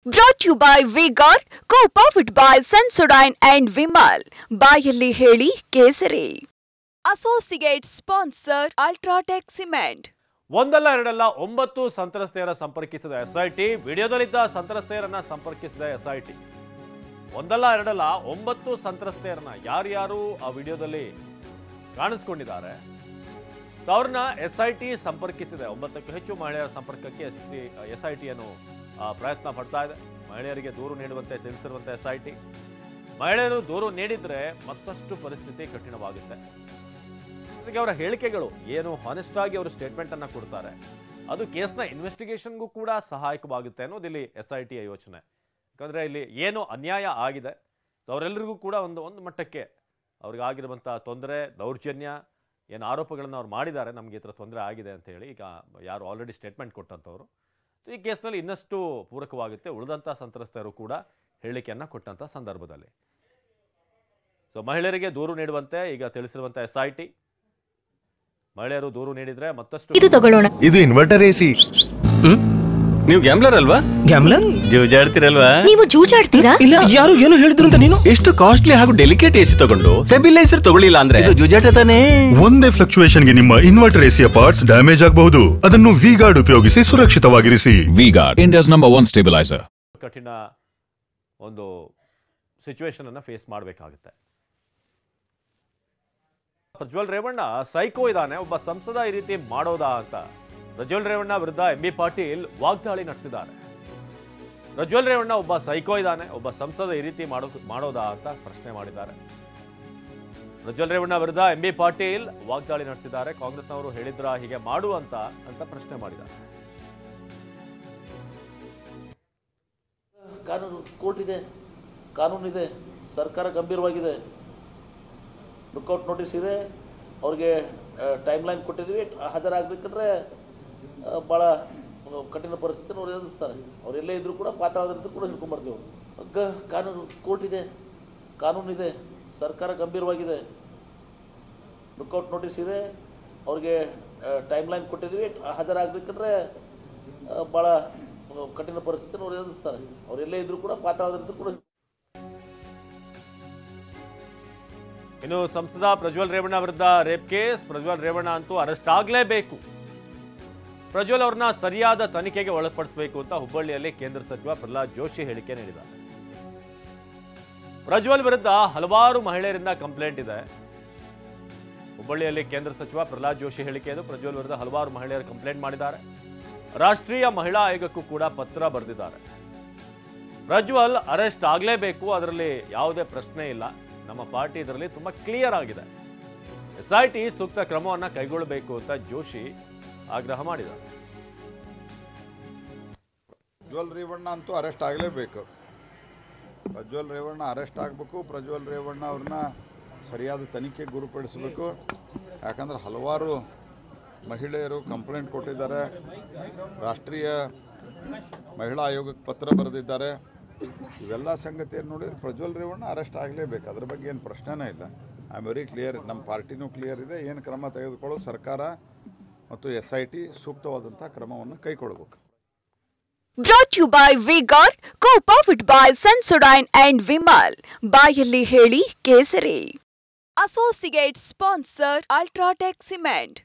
Brought to you by V-Guard, co-powered by Sensodyne and Vimal. ಬಾಯಲ್ಲಿ ಹೇಳಿ ಕೇಸರಿ. Associate sponsor Ultratech Cement. ಒಂದಲ್ಲ ಎರಡಲ್ಲ 9 ಸಂತ್ರಸ್ತೆಯರ ಸಂಪರ್ಕಿಸಿದ ಎಸ್ಐಟಿ, ವಿಡಿಯೋದಲ್ಲಿದ್ದ ಸಂತ್ರಸ್ತೆಯರನ್ನ ಸಂಪರ್ಕಿಸಿದ ಎಸ್ಐಟಿ. ಒಂದಲ್ಲ ಎರಡಲ್ಲ 9 ಸಂತ್ರಸ್ತೆಯರನ್ನ ಯಾರ್ಯಾರು ಆ ವಿಡಿಯೋದಲ್ಲಿ ಕಾಣಿಸ್ಕೊಂಡಿದ್ದಾರೆ ಅವ್ರನ್ನ ಎಸ್ಐಟಿ ಸಂಪರ್ಕಿಸಿದೆ. 9ಕ್ಕೂ ಹೆಚ್ಚು ಮಹಿಳೆಯರ ಸಂಪರ್ಕಕ್ಕೆ ಎಸ್ಐಟಿಯನ್ನು ಪ್ರಯತ್ನ ಪಡ್ತಾ ಇದೆ. ಮಹಿಳೆಯರಿಗೆ ದೂರು ನೀಡುವಂತೆ ತಿಳಿಸಿರುವಂತೆ ಎಸ್ಐಟಿ. ಮಹಿಳೆಯರು ದೂರು ನೀಡಿದ್ರೆ ಮತ್ತಷ್ಟು ಪರಿಸ್ಥಿತಿ ಕಠಿಣವಾಗುತ್ತೆ. ಅವರ ಹೇಳಿಕೆಗಳು ಏನು ಹಾನೆಸ್ಟ್ ಆಗಿ ಅವರು ಸ್ಟೇಟ್ಮೆಂಟ್ ಅನ್ನ ಕೊಡ್ತಾರೆ, ಅದು ಕೇಸ್ನ ಇನ್ವೆಸ್ಟಿಗೇಷನ್ಗೂ ಕೂಡ ಸಹಾಯಕವಾಗುತ್ತೆ ಅನ್ನೋದು ಇಲ್ಲಿ ಎಸ್ಐಟಿಯ ಯೋಚನೆ. ಯಾಕಂದ್ರೆ ಇಲ್ಲಿ ಏನು ಅನ್ಯಾಯ ಆಗಿದೆ, ಅವರೆಲ್ಲರಿಗೂ ಕೂಡ ಒಂದು ಮಟ್ಟಕ್ಕೆ ಅವ್ರಿಗಾಗಿರುವಂಥ ತೊಂದರೆ, ದೌರ್ಜನ್ಯ, ಏನು ಆರೋಪಗಳನ್ನು ಅವ್ರು ಮಾಡಿದ್ದಾರೆ, ನಮಗೆ ಈ ಥರ ತೊಂದರೆ ಆಗಿದೆ ಅಂತ ಹೇಳಿ ಈಗ ಯಾರು ಆಲ್ರೆಡಿ ಸ್ಟೇಟ್ಮೆಂಟ್ ಕೊಟ್ಟಂಥವ್ರು, ಈ ಕೇಸ್ನಲ್ಲಿ ಇನ್ನಷ್ಟು ಪೂರಕವಾಗುತ್ತೆ ಉಳಿದಂಥ ಸಂತ್ರಸ್ತರು ಕೂಡ ಹೇಳಿಕೆಯನ್ನು ಕೊಟ್ಟಂಥ ಸಂದರ್ಭದಲ್ಲಿ. ಸೊ ಮಹಿಳೆಯರಿಗೆ ದೂರು ನೀಡುವಂತೆ ಈಗ ತಿಳಿಸಿರುವಂಥ ಎಸ್ಐಟಿ. ಮಹಿಳೆಯರು ದೂರು ನೀಡಿದ್ರೆ ಮತ್ತಷ್ಟು ಇದು ಇನ್ವರ್ಟರ್ ಎಸಿ. ನೀವು ಗ್ಯಾಮ್ಲರ್ ಅಲ್ವಾ? ಗ್ಯಾಮ್ಲರ್ ಜೂಜಾಡ್ತಿರಲ್ವಾ? ನೀವು ಜೂಜಾಡ್ತೀರಾ? ಇಲ್ಲ, ಯಾರು ಏನು ಹೇಳಿದ್ರು ಅಂತ ನೀನು ಎಷ್ಟು ಕಾಸ್ಟ್ಲಿ ಹಾಗೂ ಡೆಲಿಕೇಟ್ ಎಸಿ ತಗೊಂಡು ಸ್ಟೆಬಿಲೈಸರ್ ತಗೊಳ್ಳಿಲ್ಲ ಅಂದ್ರೆ ಇದು ಜೂಜಾಟ ತಾನೇ. ಒಂದೇ ಫ್ಲಕ್ಚುಯೇಷನ್ ಗೆ ನಿಮ್ಮ ಇನ್ವರ್ಟರ್ ಎಸಿಯ ಪಾರ್ಟ್ಸ್ ಡ್ಯಾಮೇಜ್ ಆಗಬಹುದು. ಅದನ್ನು ವಿ-ಗಾರ್ಡ್ ಉಪಯೋಗಿಸಿ ಸುರಕ್ಷಿತವಾಗಿರಿಸಿ. V-Guard, India's number 1 stabiliser. ಕಠಿಣ ಒಂದು ಸಿಚುವೇಶನ್ ಅನ್ನ ಫೇಸ್ ಮಾಡಬೇಕಾಗುತ್ತೆ. ಪ್ರಜ್ವಲ್ ರೇವಣ್ಣ ಸೈಕೋ ಇದ್ದಾನೆ, ಒಬ್ಬ ಸಂಸದ ಈ ರೀತಿ ಮಾಡೋದಾ ಅಂತ ಪ್ರಜ್ವಲ್ ರೇವಣ್ಣ ವಿರುದ್ಧ ಎಂಬಿ ಪಾಟೀಲ್ ವಾಗ್ದಾಳಿ ನಡೆಸಿದ್ದಾರೆ. ಪ್ರಜ್ವಲ್ ರೇವಣ್ಣ ಒಬ್ಬ ಸೈಕೋ ಇದ್ದಾನೆ, ಒಬ್ಬ ಸಂಸದ ಈ ರೀತಿ ಮಾಡೋದಾ ಅಂತ ಪ್ರಶ್ನೆ ಮಾಡಿದ್ದಾರೆ. ಪ್ರಜ್ವಲ್ ರೇವಣ್ಣ ವಿರುದ್ಧ ಎಂಬಿ ಪಾಟೀಲ್ ವಾಗ್ದಾಳಿ ನಡೆಸಿದ್ದಾರೆ. ಕಾಂಗ್ರೆಸ್ನವರು ಹೇಳಿದ್ರ ಹೀಗೆ ಮಾಡು ಅಂತ ಪ್ರಶ್ನೆ ಮಾಡಿದ್ದಾರೆ. ಕಾನೂನು ಕೋರ್ಟ್ ಇದೆ, ಕಾನೂನಿದೆ, ಸರ್ಕಾರ ಗಂಭೀರವಾಗಿದೆ. ಲುಕ್ಔಟ್ ನೋಟಿಸ್ ಇದೆ, ಅವ್ರಿಗೆ ಟೈಮ್ ಲೈನ್ ಕೊಟ್ಟಿದ್ದೀವಿ. ಹಾಜರಾಗಬೇಕಂದ್ರೆ ಭಾಳ ಕಠಿಣ ಪರಿಸ್ಥಿತಿನ ಅವ್ರು ಎದುರಿಸ್ತಾರೆ. ಅವರೆಲ್ಲೇ ಇದ್ದರೂ ಕೂಡ ಪಾತಾಳದಿಂದ ಕೂಡ ಹಿಡ್ಕೊಂಡ್ಬರ್ತೀವಿ. ಕಾನೂನು ಕೋರ್ಟ್ ಇದೆ, ಕಾನೂನಿದೆ, ಸರ್ಕಾರ ಗಂಭೀರವಾಗಿದೆ. ಲುಕ್ಔಟ್ ನೋಟಿಸ್ ಇದೆ, ಅವ್ರಿಗೆ ಟೈಮ್ ಲೈನ್ ಕೊಟ್ಟಿದ್ದೀವಿ. ಹಾಜರಾಗಬೇಕಂದ್ರೆ ಭಾಳ ಕಠಿಣ ಪರಿಸ್ಥಿತಿನ ಅವ್ರು ಎದುರಿಸ್ತಾರೆ. ಅವರೆಲ್ಲೇ ಇದ್ದರೂ ಕೂಡ ಪಾತಾಳದಿಂದ ಕೂಡ. ಇನ್ನು ಸಂಸದ ಪ್ರಜ್ವಲ್ ರೇವಣ್ಣ ವಿರುದ್ಧ ರೇಪ್ ಕೇಸ್. ಪ್ರಜ್ವಲ್ ರೇವಣ್ಣ ಅಂತೂ ಅರೆಸ್ಟ್ ಆಗಲೇಬೇಕು. ಪ್ರಜ್ವಲ್ ಅವ್ರನ್ನ ಸರಿಯಾದ ತನಿಖೆಗೆ ಒಳಪಡಿಸಬೇಕು ಅಂತ ಹುಬ್ಬಳ್ಳಿಯಲ್ಲಿ ಕೇಂದ್ರ ಸಚಿವ ಪ್ರಹ್ಲಾದ್ ಜೋಶಿ ಹೇಳಿಕೆ ನೀಡಿದ್ದಾರೆ. ಪ್ರಜ್ವಲ್ ವಿರುದ್ಧ ಹಲವಾರು ಮಹಿಳೆಯರಿಂದ ಕಂಪ್ಲೇಂಟ್ ಇದೆ. ಹುಬ್ಬಳ್ಳಿಯಲ್ಲಿ ಕೇಂದ್ರ ಸಚಿವ ಪ್ರಹ್ಲಾದ್ ಜೋಶಿ ಹೇಳಿಕೆ ಇದು. ಪ್ರಜ್ವಲ್ ವಿರುದ್ಧ ಹಲವಾರು ಮಹಿಳೆಯರು ಕಂಪ್ಲೇಂಟ್ ಮಾಡಿದ್ದಾರೆ. ರಾಷ್ಟ್ರೀಯ ಮಹಿಳಾ ಆಯೋಗಕ್ಕೂ ಕೂಡ ಪತ್ರ ಬರೆದಿದ್ದಾರೆ. ಪ್ರಜ್ವಲ್ ಅರೆಸ್ಟ್ ಆಗಲೇಬೇಕು, ಅದರಲ್ಲಿ ಯಾವುದೇ ಪ್ರಶ್ನೆ ಇಲ್ಲ. ನಮ್ಮ ಪಾರ್ಟಿ ಇದರಲ್ಲಿ ತುಂಬಾ ಕ್ಲಿಯರ್ ಆಗಿದೆ. ಎಸ್ಐಟಿ ಸೂಕ್ತ ಕ್ರಮವನ್ನು ಕೈಗೊಳ್ಳಬೇಕು ಅಂತ ಜೋಶಿ ಆಗ್ರಹ ಮಾಡಿದ್ದಾರೆ. ಪ್ರಜ್ವಲ್ ರೇವಣ್ಣ ಅಂತೂ ಅರೆಸ್ಟ್ ಆಗಲೇಬೇಕು. ಪ್ರಜ್ವಲ್ ರೇವಣ್ಣ ಅರೆಸ್ಟ್ ಆಗಬೇಕು. ಪ್ರಜ್ವಲ್ ರೇವಣ್ಣ ಅವ್ರನ್ನ ಸರಿಯಾದ ತನಿಖೆಗೆ ಗುರುಪಡಿಸಬೇಕು. ಯಾಕಂದ್ರೆ ಹಲವಾರು ಮಹಿಳೆಯರು ಕಂಪ್ಲೇಂಟ್ ಕೊಟ್ಟಿದ್ದಾರೆ. ರಾಷ್ಟ್ರೀಯ ಮಹಿಳಾ ಆಯೋಗಕ್ಕೆ ಪತ್ರ ಬರೆದಿದ್ದಾರೆ. ಇವೆಲ್ಲ ಸಂಗತಿಯನ್ನು ನೋಡಿದ್ರೆ ಪ್ರಜ್ವಲ್ ರೇವಣ್ಣ ಅರೆಸ್ಟ್ ಆಗಲೇಬೇಕು. ಅದ್ರ ಬಗ್ಗೆ ಏನು ಪ್ರಶ್ನೆನೇ ಇಲ್ಲ. I am very clear. ನಮ್ಮ ಪಾರ್ಟಿನೂ ಕ್ಲಿಯರ್ ಇದೆ. ಏನು ಕ್ರಮ ತೆಗೆದುಕೊಳ್ಳೋ ಸರ್ಕಾರ ಮತ್ತು ಎಸ್ಐಟಿ ಸೂಕ್ತವಾದಂಥ ಕ್ರಮವನ್ನು ಕೈಗೊಳ್ಳಬೇಕು. Brought to you by V-Guard, co-powered by Sensodyne and Vimal. ಬಾಯಲ್ಲಿ ಹೇಳಿ ಕೇಸರಿ. Associate sponsor Ultratech Cement.